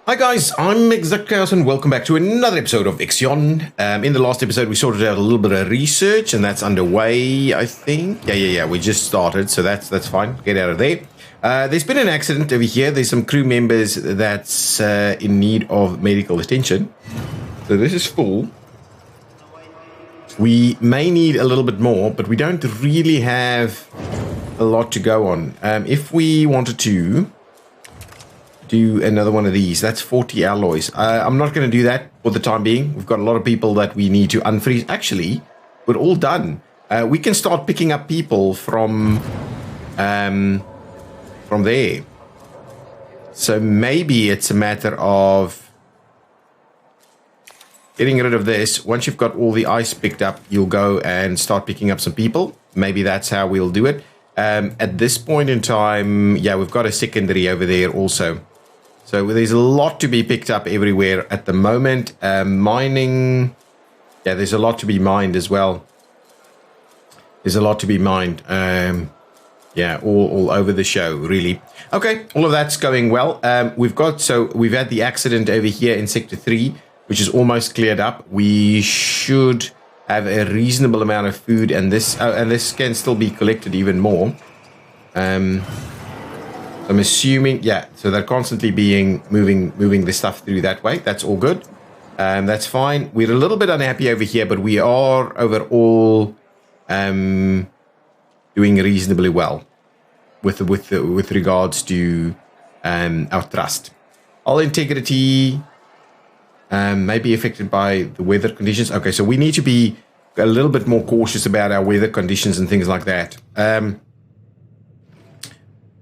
Hi guys, I'm ExactChaos and welcome back to another episode of Ixion. In the last episode we sorted out a little bit of research and that's underway, I think. Yeah, we just started, so that's fine. Get out of there. There's been an accident over here. There's some crew members that's in need of medical attention. So this is full. We may need a little bit more, but we don't really have a lot to go on. If we wanted to do another one of these, that's 40 alloys. I'm not going to do that for the time being. We've got a lot of people that we need to unfreeze. Actually, we're all done. We can start picking up people from there. So maybe it's a matter of getting rid of this. Once you've got all the ice picked up, you'll go and start picking up some people. Maybe that's how we'll do it. At this point in time, yeah, we've got a secondary over there also. So there's a lot to be picked up everywhere at the moment. Mining, yeah, there's a lot to be mined as well. There's a lot to be mined. Yeah, all over the show, really. Okay, all of that's going well. We've had the accident over here in Sector 3, which is almost cleared up. We should have a reasonable amount of food, and this can still be collected even more. I'm assuming, yeah, so they're constantly moving the stuff through that way. That's all good. That's fine. We're a little bit unhappy over here, but we are overall doing reasonably well with regards to our trust. All integrity may be affected by the weather conditions. Okay, so we need to be a little bit more cautious about our weather conditions and things like that.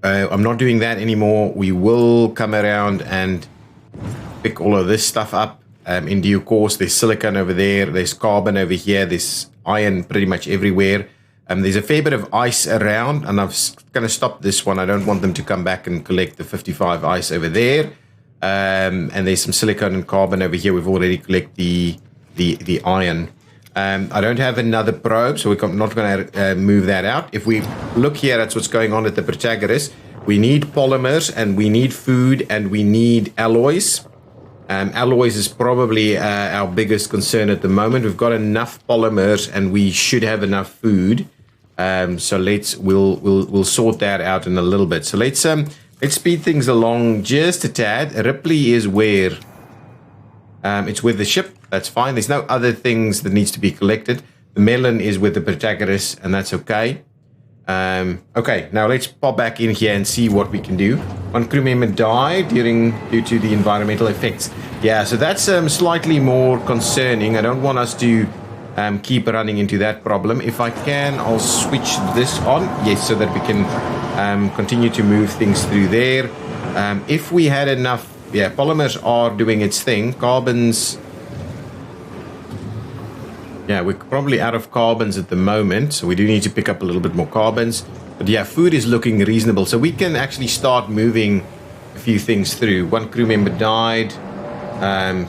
I'm not doing that anymore. We will come around and pick all of this stuff up in due course. There's silicon over there. There's carbon over here. There's iron pretty much everywhere. There's a fair bit of ice around, and I'm going to stop this one. I don't want them to come back and collect the 55 ice over there. And there's some silicon and carbon over here. We've already collected the iron. I don't have another probe, so we're not going to move that out. If we look here at what's going on at the Protagoras, we need polymers, and we need food, and we need alloys. Alloys is probably our biggest concern at the moment. We've got enough polymers, and we should have enough food. So we'll sort that out in a little bit. So let's speed things along just a tad. Ripley is where? It's with the ship. That's fine. There's no other things that needs to be collected. The melon is with the Protagoras, and that's okay. Okay, now let's pop back in here and see what we can do. One crew member died due to the environmental effects. Yeah, so that's slightly more concerning. I don't want us to keep running into that problem. If I can, I'll switch this on. Yes, so that we can continue to move things through there. If we had enough, yeah, polymers are doing its thing. Carbons, yeah, we're probably out of carbons at the moment, so we do need to pick up a little bit more carbons. But yeah, food is looking reasonable, so we can actually start moving a few things through. One crew member died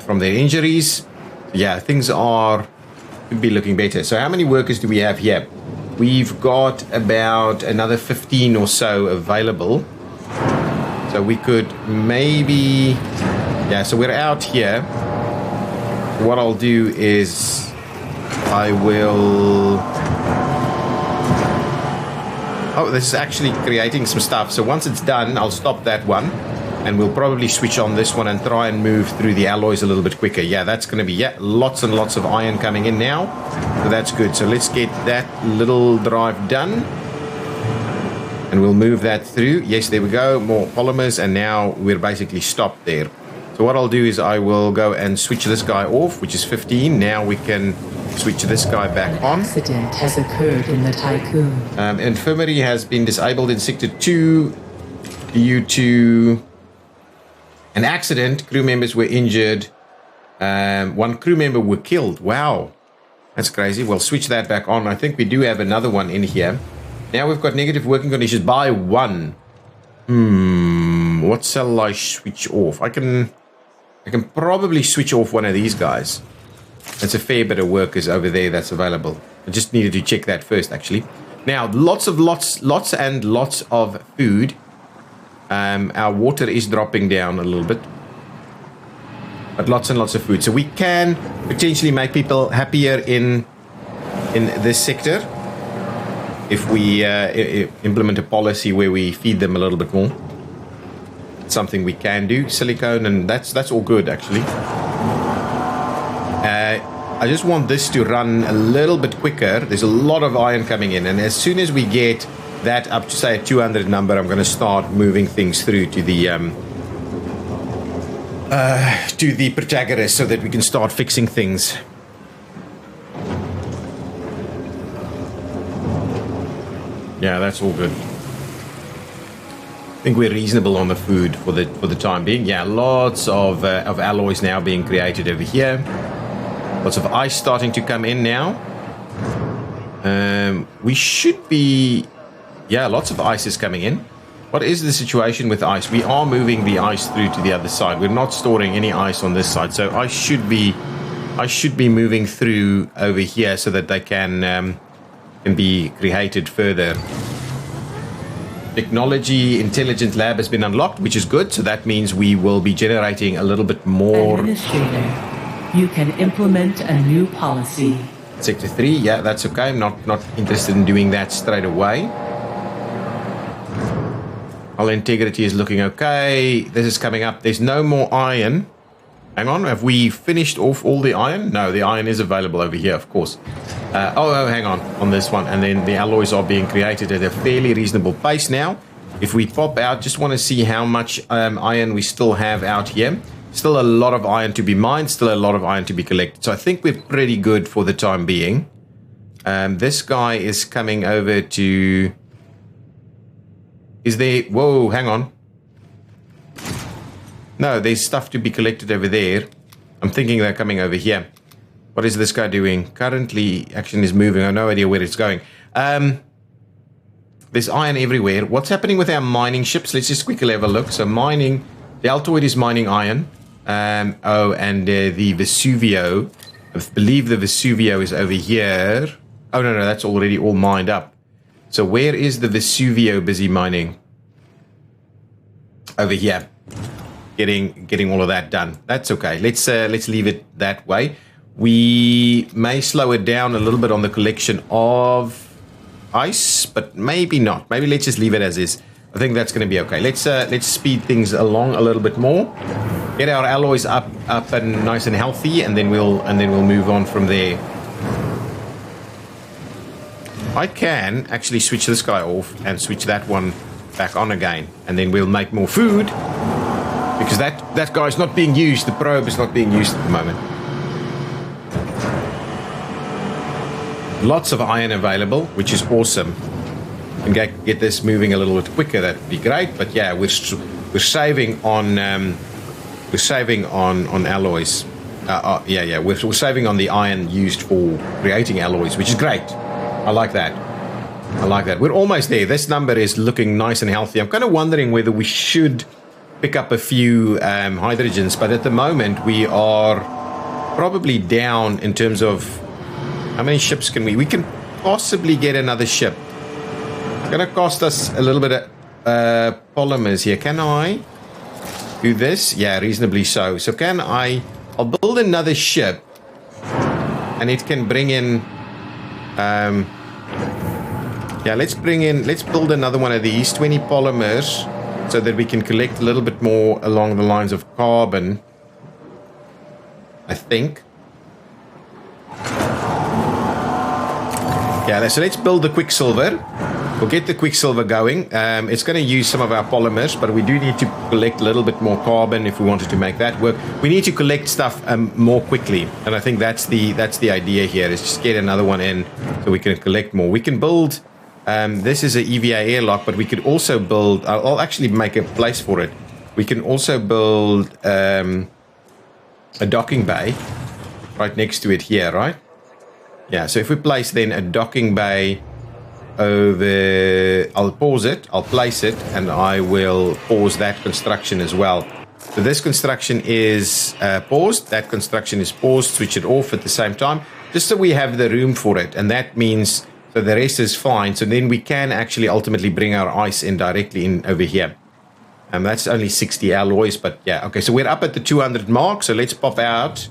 from their injuries. Yeah, things could be looking better. So how many workers do we have here? We've got about another 15 or so available. So we could maybe, yeah, so we're out here. What I'll do is I will, oh, this is actually creating some stuff. So once it's done, I'll stop that one, and we'll probably switch on this one and try and move through the alloys a little bit quicker. Yeah, that's going to be, yeah, lots and lots of iron coming in now. So that's good. So let's get that little drive done, and we'll move that through. Yes, there we go. More polymers, and now we're basically stopped there. So what I'll do is I will go and switch this guy off, which is 15. Now we can switch this guy back on. An accident has occurred in the tycoon. Infirmary has been disabled in Sector 2 due to an accident. Crew members were injured. One crew member were killed. Wow, that's crazy. We'll switch that back on. I think we do have another one in here. Now we've got negative working conditions by 1. What shall I switch off? I can probably switch off one of these guys. That's a fair bit of workers over there that's available. I just needed to check that first, actually. Now, lots and lots of food. Our water is dropping down a little bit. but lots and lots of food. So we can potentially make people happier in this sector if we implement a policy where we feed them a little bit more. It's something we can do. Silicone, and that's all good actually. I just want this to run a little bit quicker. There's a lot of iron coming in, and as soon as we get that up to say a 200 number, I'm going to start moving things through to the Protagoras so that we can start fixing things. Yeah, that's all good. I think we're reasonable on the food for the time being. Yeah, lots of alloys now being created over here. Lots of ice starting to come in now. We should be... Yeah, lots of ice is coming in. What is the situation with ice? We are moving the ice through to the other side. We're not storing any ice on this side. So I should be moving through over here so that they can be created further. Technology Intelligent Lab has been unlocked, which is good. So that means we will be generating a little bit more. Administrator, you can implement a new policy. Sector 3, yeah, that's okay. I'm not interested in doing that straight away. Our integrity is looking okay. This is coming up. There's no more iron. Hang on, have we finished off all the iron? No, the iron is available over here, of course. Hang on this one. And then the alloys are being created at a fairly reasonable pace now. If we pop out, just want to see how much iron we still have out here. Still a lot of iron to be mined, still a lot of iron to be collected. So I think we're pretty good for the time being. This guy is coming over to... Is there... Whoa, hang on. No, there's stuff to be collected over there. I'm thinking they're coming over here. What is this guy doing? Currently, action is moving. I have no idea where it's going. There's iron everywhere. What's happening with our mining ships? Let's just quickly have a look. So mining... The Altoid is mining iron. And the Vesuvio. I believe the Vesuvio is over here. Oh, no, that's already all mined up. So where is the Vesuvio busy mining? Over here. Getting all of that done. That's okay. Let's leave it that way. We may slow it down a little bit on the collection of ice, but maybe not. Maybe let's just leave it as is. I think that's going to be okay. Let's speed things along a little bit more. Get our alloys up and nice and healthy, and then we'll move on from there. I can actually switch this guy off and switch that one back on again, and then we'll make more food because that guy's not being used. The probe is not being used at the moment. Lots of iron available, which is awesome. And get this moving a little bit quicker. That would be great. But yeah, we're saving on alloys. We're saving on the iron used for creating alloys, which is great. I like that. We're almost there. This number is looking nice and healthy. I'm kind of wondering whether we should pick up a few hydrogens, but at the moment we are probably down in terms of how many ships can we can possibly get another ship. It's going to cost us a little bit of polymers here. Can I do this? Yeah, reasonably so. So I'll build another ship, and it can bring in let's build another one of these 20 polymers so that we can collect a little bit more along the lines of carbon, I think. Yeah, so let's build the Quicksilver. We'll get the Quicksilver going. It's going to use some of our polymers, but we do need to collect a little bit more carbon if we wanted to make that work. We need to collect stuff more quickly, and I think that's the idea here, is just get another one in so we can collect more. We can build... this is an EVA airlock, but we could also build... I'll actually make a place for it. We can also build a docking bay right next to it here, right? Yeah, so if we place then a docking bay over... I'll pause it, I'll place it, and I will pause that construction as well. So this construction is paused, that construction is paused, switch it off at the same time, just so we have the room for it, and that means... So the rest is fine. So then we can actually ultimately bring our ice in directly in over here. That's only 60 alloys, but yeah. Okay, so we're up at the 200 mark. So let's pop out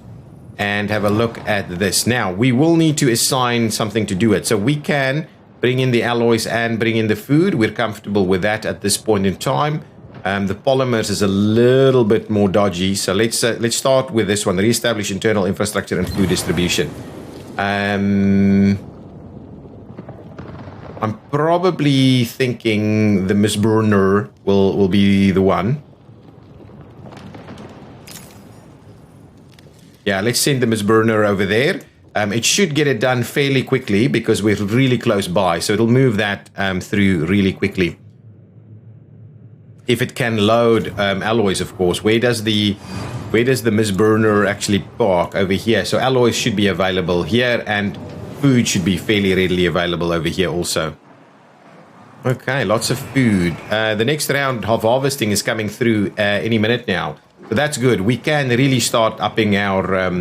and have a look at this. Now, we will need to assign something to do it. So we can bring in the alloys and bring in the food. We're comfortable with that at this point in time. The polymers is a little bit more dodgy. So let's start with this one. Reestablish internal infrastructure and food distribution. I'm probably thinking the Miss Burner will be the one. Yeah, let's send the Miss Burner over there. It should get it done fairly quickly because we're really close by. So it'll move that through really quickly. If it can load alloys, of course. Where does the Miss Burner actually park? Over here. So alloys should be available here, and food should be fairly readily available over here also. Okay, lots of food. The next round of harvesting is coming through any minute now. So that's good. We can really start upping our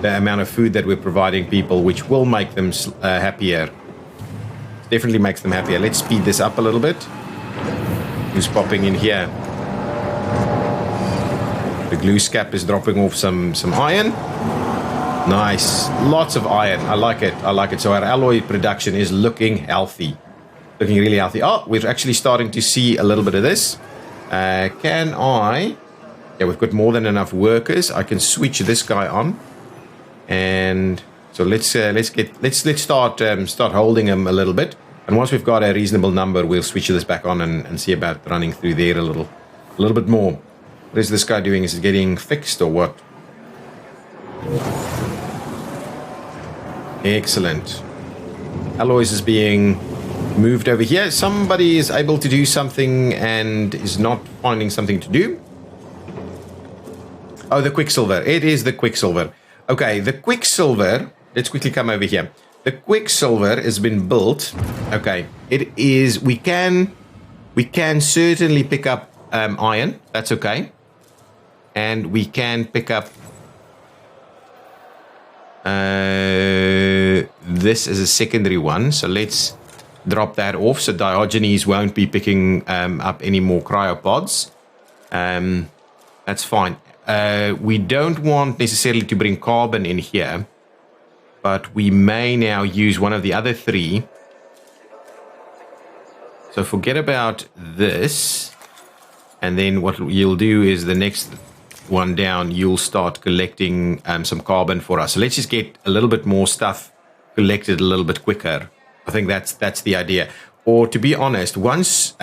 the amount of food that we're providing people, which will make them happier. Definitely makes them happier. Let's speed this up a little bit. Who's popping in here? The glue scap is dropping off some iron. Nice. Lots of iron. I like it. I like it. So our alloy production is looking healthy. Looking really healthy. Oh, we're actually starting to see a little bit of this. Can I... Yeah, we've got more than enough workers. I can switch this guy on. And so let's start holding him a little bit. And once we've got a reasonable number, we'll switch this back on and see about running through there a little bit more. What is this guy doing? Is it getting fixed or what? Excellent. Alloys is being moved over here. Somebody is able to do something and is not finding something to do. Oh, the Quicksilver. It is the Quicksilver. Okay, the Quicksilver. Let's quickly come over here. The Quicksilver has been built. Okay, it is. We can certainly pick up iron. That's okay. And we can pick up this as a secondary one. So let's drop that off. So Diogenes won't be picking up any more cryopods. That's fine. We don't want necessarily to bring carbon in here, but we may now use one of the other three. So forget about this. And then what you'll do is the next one down, you'll start collecting some carbon for us. So let's just get a little bit more stuff collected a little bit quicker. I think that's the idea. Or to be honest, once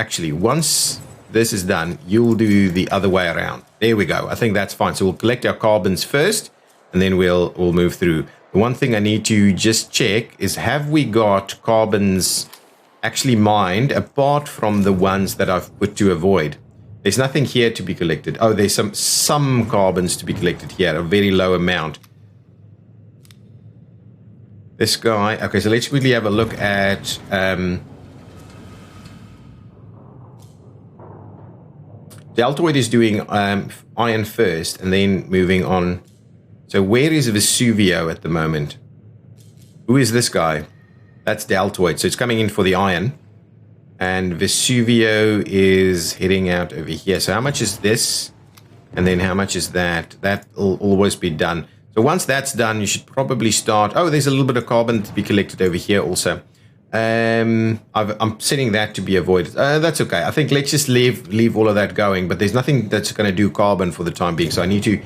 this is done, you'll do the other way around. There we go. I think that's fine. So we'll collect our carbons first, and then we'll move through. The one thing I need to just check is, have we got carbons actually mined apart from the ones that I've put to avoid? There's nothing here to be collected. Oh, there's some carbons to be collected here, a very low amount. This guy. Okay, so let's quickly have a look at... Deltoid is doing iron first and then moving on. So where is Vesuvio at the moment? Who is this guy? That's Deltoid. So it's coming in for the iron. And Vesuvio is heading out over here. So how much is this? And then how much is that? That will always be done. So once that's done, you should probably start... Oh, there's a little bit of carbon to be collected over here also. I'm setting that to be avoided. That's okay. I think let's just leave all of that going. But there's nothing that's going to do carbon for the time being. So I need to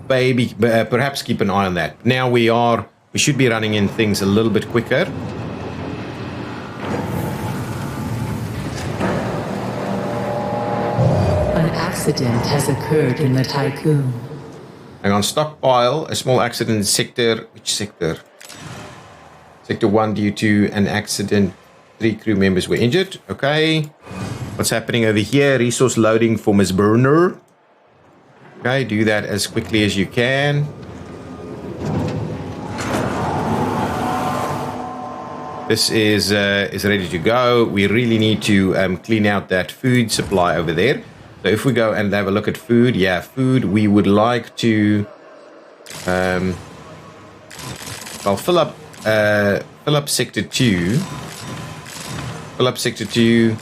perhaps keep an eye on that. Now we should be running in things a little bit quicker. An accident has occurred in the tycoon. Hang on, stockpile. A small accident in sector. Which sector? Sector 1 due to an accident. 3 crew members were injured. Okay. What's happening over here? Resource loading for Miss Burner. Okay, do that as quickly as you can. This is ready to go. We really need to clean out that food supply over there. So if we go and have a look at food, yeah, food, we would like to I'll fill up sector 2. Fill up sector 2.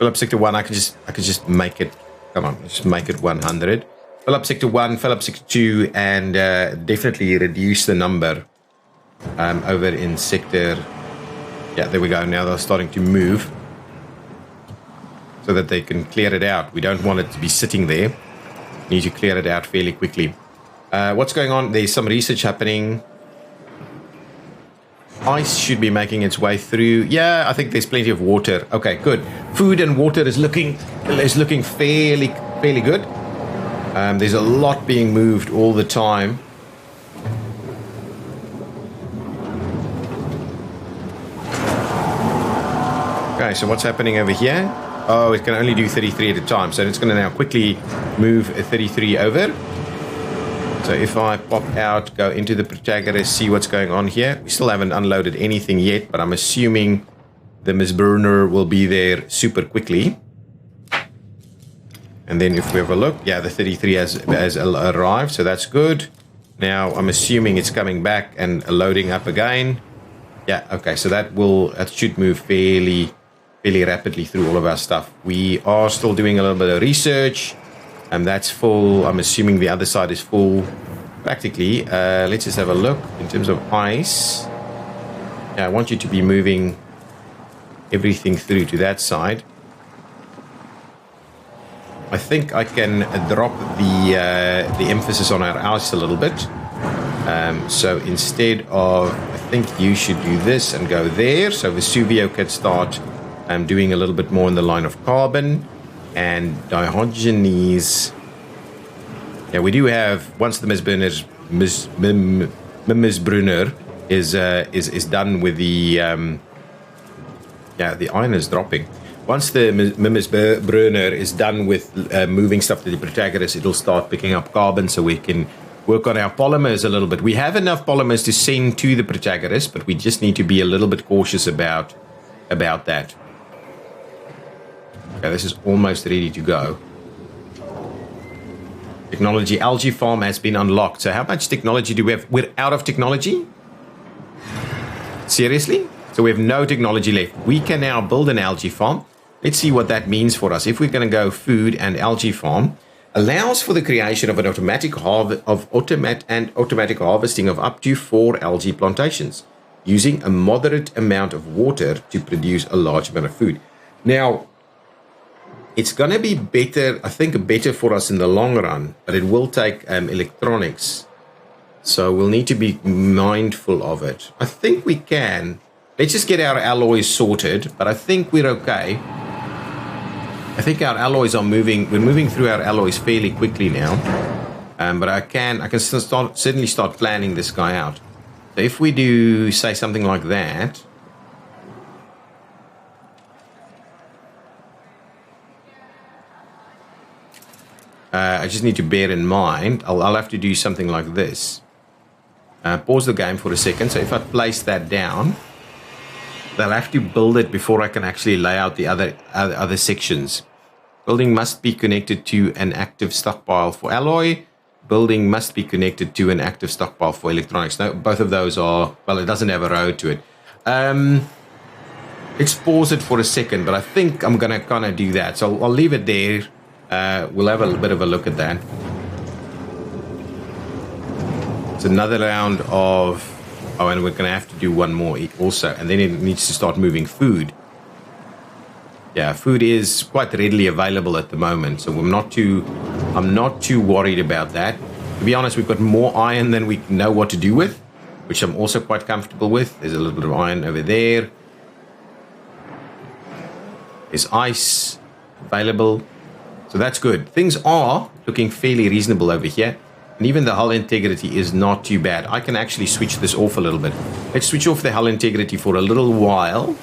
Fill up sector 1. I could just make it. Come on, just make it 100. Fill up sector 1, fill up sector 2, and definitely reduce the number over in sector. Yeah, there we go. Now they're starting to move so that they can clear it out. We don't want it to be sitting there. We need to clear it out fairly quickly. What's going on? There's some research happening. Ice should be making its way through. Yeah, I think there's plenty of water. Okay, good. Food and water is looking fairly good. There's a lot being moved all the time. Okay, so what's happening over here? Oh, it can only do 33 at a time, so it's going to now quickly move 33 over. So if I pop out, go into the Protagoras, see what's going on here. We still haven't unloaded anything yet, but I'm assuming the Miss Burner will be there super quickly. And then if we have a look, yeah, the 33 has arrived, so that's good. Now I'm assuming it's coming back and loading up again. Yeah, okay, so that should move fairly rapidly through all of our stuff. We are still doing a little bit of research, and that's full. I'm assuming the other side is full practically. Let's just have a look in terms of ice. Yeah, I want you to be moving everything through to that side. I think I can drop the emphasis on our ice a little bit. So instead of, I think you should do this and go there, so Vesuvio can start doing a little bit more in the line of carbon. And Diogenes, yeah, we do have, once the Miss Brunner is done with the, the iron is dropping. Once the Miss Brunner is done with moving stuff to the Protagoras, it'll start picking up carbon so we can work on our polymers a little bit. We have enough polymers to send to the Protagoras, but we just need to be a little bit cautious about that. Okay, this is almost ready to go. Technology algae farm has been unlocked. So how much technology do we have? We're out of technology? Seriously? So we have no technology left. We can now build an algae farm. Let's see what that means for us. If we're going to go food and algae farm, allows for the creation of an automatic harvesting of up to 4 algae plantations, using a moderate amount of water to produce a large amount of food. Now, it's going to be better, I think, better for us in the long run, but it will take electronics. So we'll need to be mindful of it. I think we can. Let's just get our alloys sorted, but I think we're okay. I think our alloys are moving. We're moving through our alloys fairly quickly now. But I can certainly start planning this guy out. So if we do, say, something like that. I just need to bear in mind, I'll have to do something like this. Pause the game for a second. So if I place that down, they'll have to build it before I can actually lay out the other sections. Building must be connected to an active stockpile for alloy. Building must be connected to an active stockpile for electronics. No, both of those are, well, it doesn't have a road to it. Let's pause it for a second, but I think I'm going to kind of do that. So I'll leave it there. We'll have a bit of a look at that. It's another round of, oh, and we're going to have to do one more also. And then it needs to start moving food. Yeah, food is quite readily available at the moment, so I'm not too worried about that. To be honest, we've got more iron than we know what to do with, which I'm also quite comfortable with. There's a little bit of iron over there. There's ice available, so that's good. Things are looking fairly reasonable over here, and even the hull integrity is not too bad. I can actually switch this off a little bit. Let's switch off the hull integrity for a little while.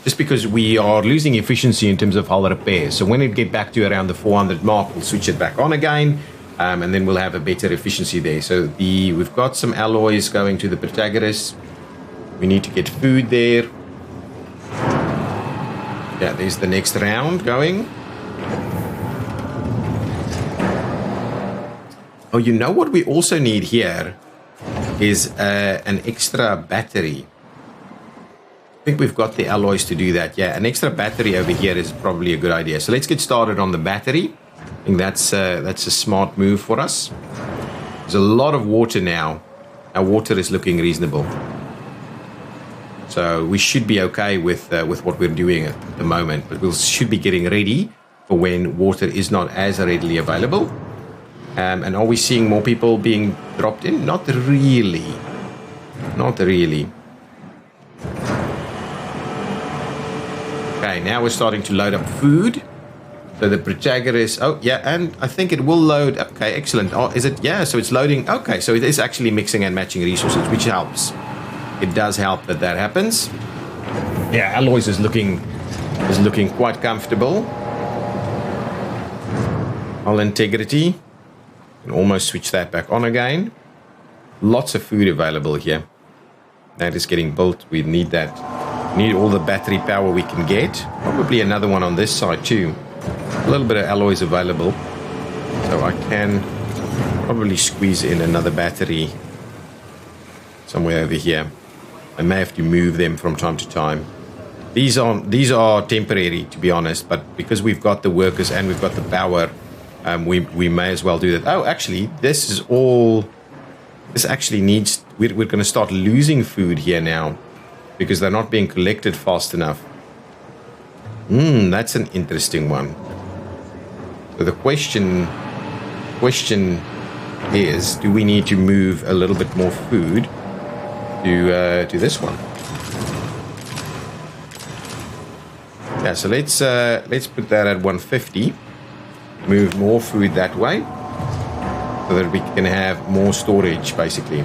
Just because we are losing efficiency in terms of hull repairs. So when it get back to around the 400 mark, we'll switch it back on again, and then we'll have a better efficiency there. So we've got some alloys going to the Protagoras. We need to get food there. Yeah, there's the next round going. Oh, you know what we also need here is an extra battery. think we've got the alloys to do that. Yeah, an extra battery over here is probably a good idea. So let's get started on the battery. I think that's a smart move for us. There's a lot of water now. Our water is looking reasonable. So we should be okay with what we're doing at the moment. But we should be getting ready for when water is not as readily available. And are we seeing more people being dropped in? Not really. Not really. Okay, now we're starting to load up food. So the Protagoras, oh yeah, and I think it will load. Okay, excellent. Oh, is it? Yeah, so it's loading. Okay, so it is actually mixing and matching resources, which helps. It does help that happens. Yeah, alloys is looking quite comfortable. Hull integrity. Can almost switch that back on again. Lots of food available here. That is getting built. We need that. We need all the battery power we can get. Probably another one on this side too. A little bit of alloys available. So I can probably squeeze in another battery somewhere over here. I may have to move them from time to time. These are temporary, to be honest, but because we've got the workers and we've got the power, we may as well do that. Oh, actually, this actually needs... We're going to start losing food here now because they're not being collected fast enough. That's an interesting one. So the question is, do we need to move a little bit more food to this one? Yeah, so let's put that at 150. Move more food that way so that we can have more storage, basically.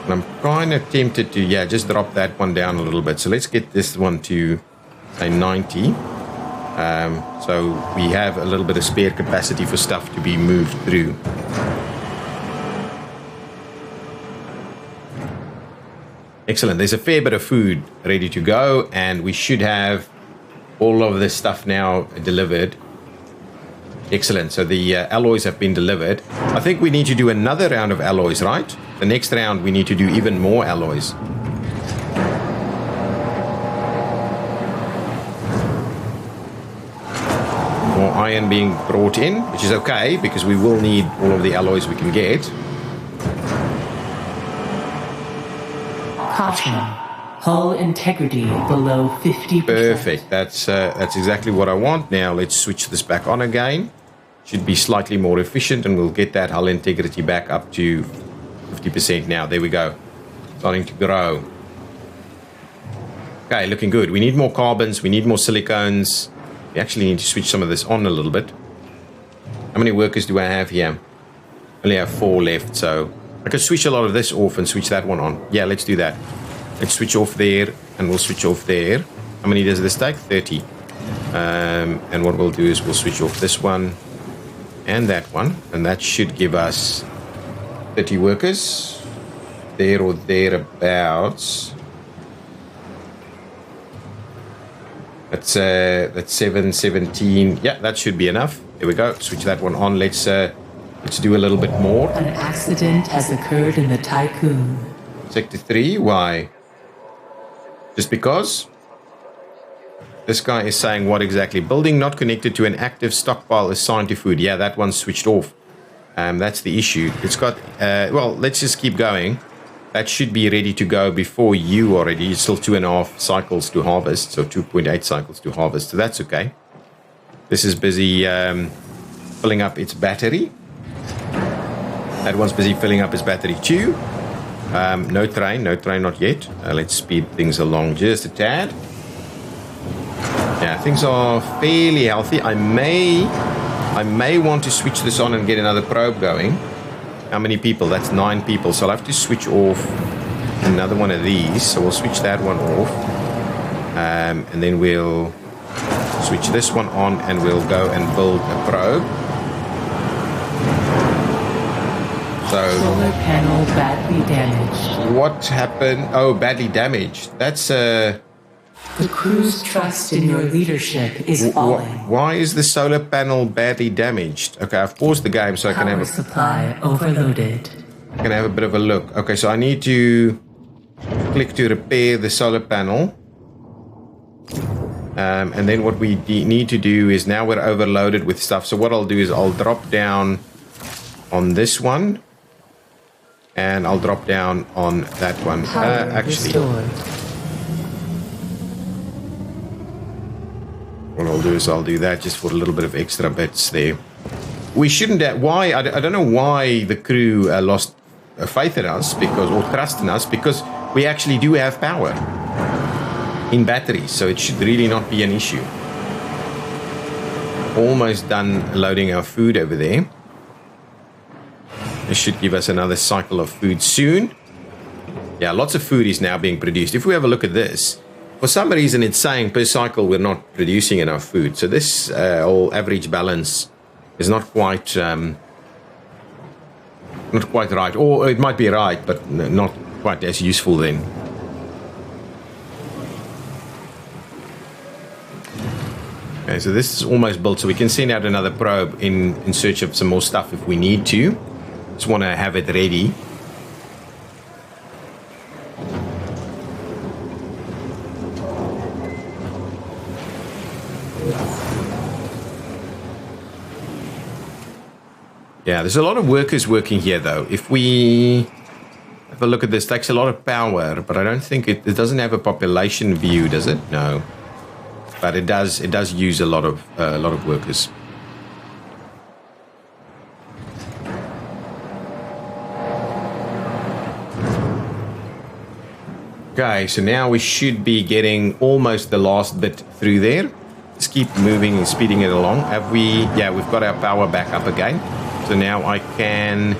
And I'm kind of tempted to, yeah, just drop that one down a little bit. So let's get this one to, say, 90. So we have a little bit of spare capacity for stuff to be moved through. Excellent. There's a fair bit of food ready to go, and we should have all of this stuff now delivered. Excellent. So the alloys have been delivered. I think we need to do another round of alloys, right? The next round we need to do even more alloys. More iron being brought in, which is okay because we will need all of the alloys we can get. Caution. Hull integrity below 50%. Perfect. That's exactly what I want. Now let's switch this back on again. Should be slightly more efficient, and we'll get that hull integrity back up to 50% now. There we go. Starting to grow. Okay, looking good. We need more carbons. We need more silicones. We actually need to switch some of this on a little bit. How many workers do I have here? Only have 4 left, so I could switch a lot of this off and switch that one on. Yeah, let's do that. Let's switch off there, and we'll switch off there. How many does this take? 30. And what we'll do is we'll switch off this one and that one, and that should give us 30 workers. There or thereabouts. That's 7, 17. Yeah, that should be enough. There we go. Switch that one on. Let's do a little bit more. An accident has occurred in the Tycoon. Sector 3, why? Just because? This guy is saying what exactly? Building not connected to an active stockpile assigned to food. Yeah, that one's switched off. That's the issue. It's got, well, let's just keep going. That should be ready to go before you are ready. It's still 2.5 cycles to harvest, so 2.8 cycles to harvest, so that's okay. This is busy filling up its battery. That one's busy filling up its battery too. No train not yet. Let's speed things along just a tad. Yeah, things are fairly healthy. I may want to switch this on and get another probe going. How many people? That's 9 people. So I'll have to switch off another one of these. So we'll switch that one off. And then we'll switch this one on, and we'll go and build a probe. So, solar panel badly damaged. What happened? Oh, badly damaged. That's The crew's trust in your leadership is falling. Why is the solar panel badly damaged? Okay, I've paused the game so I can have Power supply overloaded. I can have a bit of a look. Okay, so I need to click to repair the solar panel. And then what we need to do is, now we're overloaded with stuff. So what I'll do is I'll drop down on this one. And I'll drop down on that one. Actually, what I'll do is I'll do that just for a little bit of extra bits there. We shouldn't. Why? I don't know why the crew lost faith in us, or trust in us, because we actually do have power in batteries, so it should really not be an issue. Almost done loading our food over there. This should give us another cycle of food soon. Yeah, lots of food is now being produced. If we have a look at this, for some reason it's saying per cycle we're not producing enough food. So this whole average balance is not quite right. Or it might be right, but not quite as useful then. Okay, so this is almost built, so we can send out another probe in search of some more stuff if we need to. Just want to have it ready. Yeah, there's a lot of workers working here though. If we have a look at this, it takes a lot of power, but I don't think it doesn't have a population view, does it? No. But it does use a lot of workers. Okay, so now we should be getting almost the last bit through there. Just keep moving and speeding it along. Have we? Yeah, we've got our power back up again. So now I can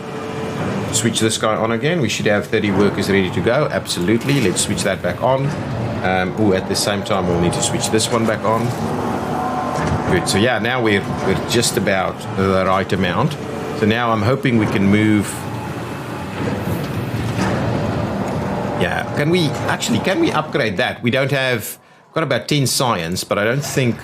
switch this guy on again. We should have 30 workers ready to go. Absolutely. Let's switch that back on. At the same time, we'll need to switch this one back on. Good. So yeah, now we're just about the right amount. So now I'm hoping we can move. Yeah, can we upgrade that? We don't have, got about 10 science, but I don't think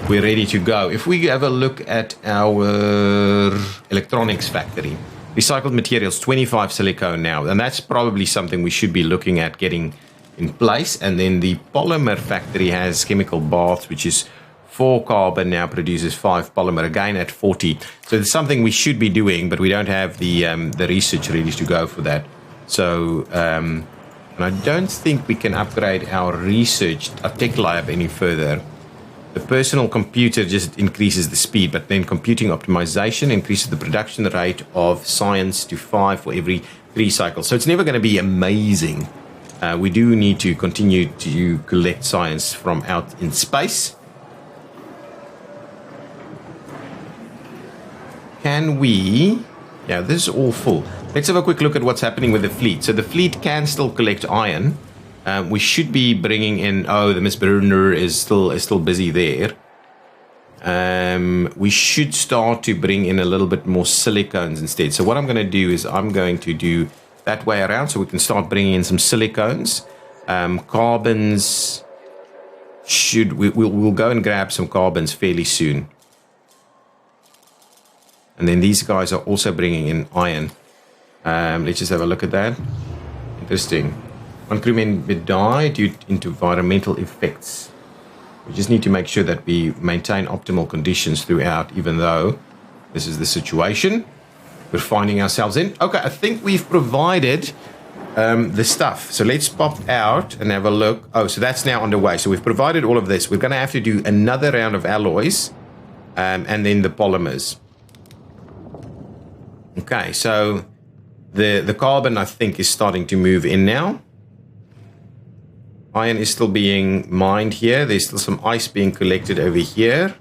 we're ready to go. If we have a look at our electronics factory, recycled materials, 25 silicone now, and that's probably something we should be looking at getting in place. And then the polymer factory has chemical baths, which is 4 carbon, now produces 5 polymer, again at 40. So it's something we should be doing, but we don't have the research ready to go for that. So, and I don't think we can upgrade our research, our tech lab any further. The personal computer just increases the speed, but then computing optimization increases the production rate of science to 5 for every 3 cycles. So it's never going to be amazing. We do need to continue to collect science from out in space. Can we? Yeah, this is all full. Let's have a quick look at what's happening with the fleet. So the fleet can still collect iron. We should be bringing in. Oh, the Miss Burner is still busy there. We should start to bring in a little bit more silicones instead. So what I'm going to do is I'm going to do that way around, so we can start bringing in some silicones. Carbons we'll go and grab some carbons fairly soon. And then these guys are also bringing in iron. Let's just have a look at that. Interesting. 1 crewman may die due to environmental effects. We just need to make sure that we maintain optimal conditions throughout, even though this is the situation we're finding ourselves in. Okay, I think we've provided the stuff. So let's pop out and have a look. Oh, so that's now underway. So we've provided all of this. We're going to have to do another round of alloys and then the polymers. Okay, so the carbon, I think, is starting to move in now. Iron is still being mined here. There's still some ice being collected over here.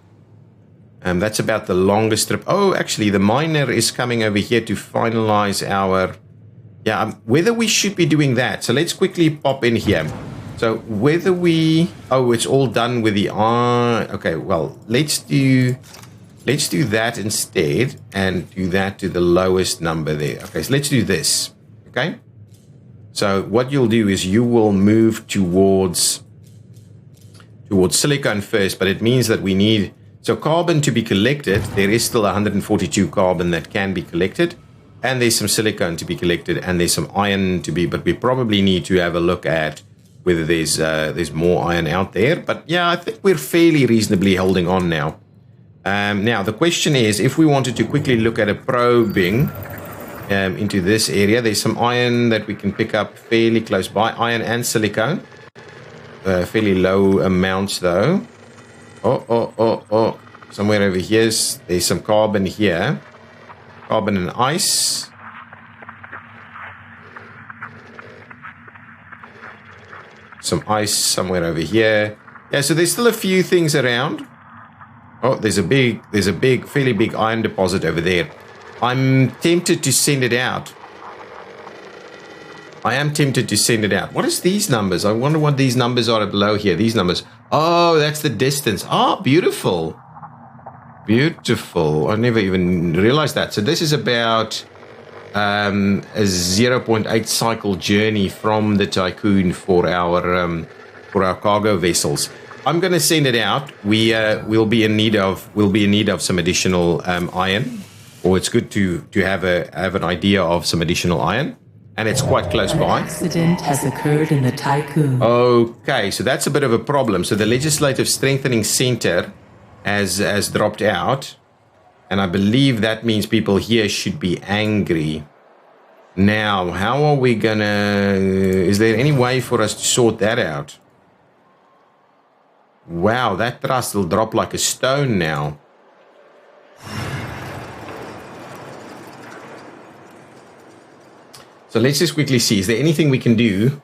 That's about the longest trip. Oh, actually, the miner is coming over here to finalize our... Yeah, whether we should be doing that. So let's quickly pop in here. So whether we... Oh, it's all done with the... okay, well, let's do that instead and do that to the lowest number there. Okay, so let's do this. Okay. So what you'll do is you will move towards silicon first, but it means that we need... So carbon to be collected, there is still 142 carbon that can be collected. and there's some silicone to be collected, and there's some iron to be, but we probably need to have a look at whether there's more iron out there. But yeah, I think we're fairly reasonably holding on now. Now, the question is, if we wanted to quickly look at a probing into this area, there's some iron that we can pick up fairly close by, iron and silicone. Fairly low amounts, though. Oh. Somewhere over here, there's some carbon here. Carbon and ice. Some ice somewhere over here. Yeah, so there's still a few things around. Oh, there's a fairly big iron deposit over there. I'm tempted to send it out. I am tempted to send it out. What is these numbers? I wonder what these numbers are below here. These numbers. Oh, that's the distance. Oh, beautiful. Beautiful. I never even realized that. So this is about a 0.8 cycle journey from the Tycoon for our cargo vessels. I'm going to send it out. We'll be in need of some additional iron, or it's good to have an idea of some additional iron, and it's quite close by. An accident has occurred in the Tycoon. Okay, so that's a bit of a problem. So the Legislative Strengthening Center has dropped out, and I believe that means people here should be angry. Now, how are we gonna... Is there any way for us to sort that out? Wow, that thrust will drop like a stone now. So let's just quickly see. Is there anything we can do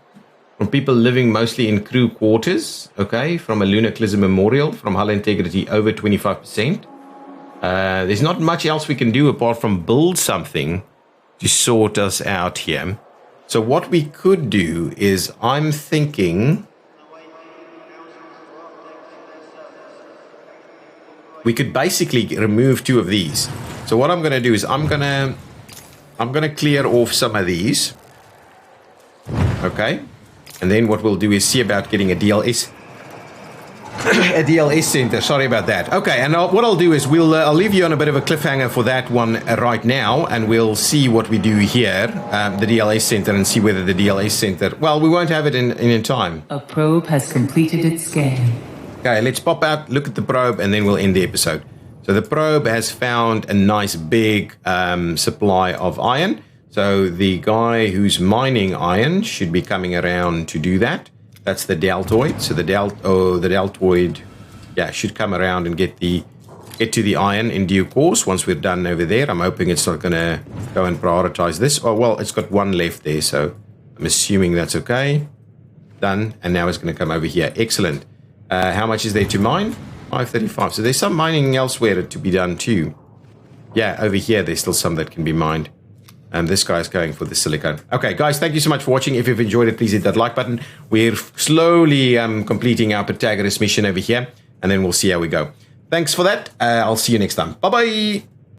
from people living mostly in crew quarters? Okay, from a lunar collision memorial, from hull integrity over 25%. There's not much else we can do apart from build something to sort us out here. So what we could do is, I'm thinking... we could basically remove 2 of these. So what I'm going to do is I'm going to clear off some of these. Okay. And then what we'll do is see about getting a DLS center. Sorry about that. Okay. And what I'll do is I'll leave you on a bit of a cliffhanger for that one right now, and we'll see what we do here, the DLS center, and see whether the DLS center, well, we won't have it in time. A probe has completed its scan. Okay, let's pop out, look at the probe, and then we'll end the episode. So the probe has found a nice big supply of iron. So the guy who's mining iron should be coming around to do that. That's the deltoid. So the deltoid, yeah, should come around and get to the iron in due course once we're done over there. I'm hoping it's not going to go and prioritize this. Oh, well, it's got 1 left there, so I'm assuming that's okay. Done, and now it's going to come over here. Excellent. How much is there to mine? 535. So there's some mining elsewhere to be done too. Yeah, over here there's still some that can be mined. And this guy's going for the silicone. Okay, guys, thank you so much for watching. If you've enjoyed it, please hit that like button. We're slowly completing our Protagoras mission over here, and then we'll see how we go. Thanks for that. I'll see you next time. Bye-bye.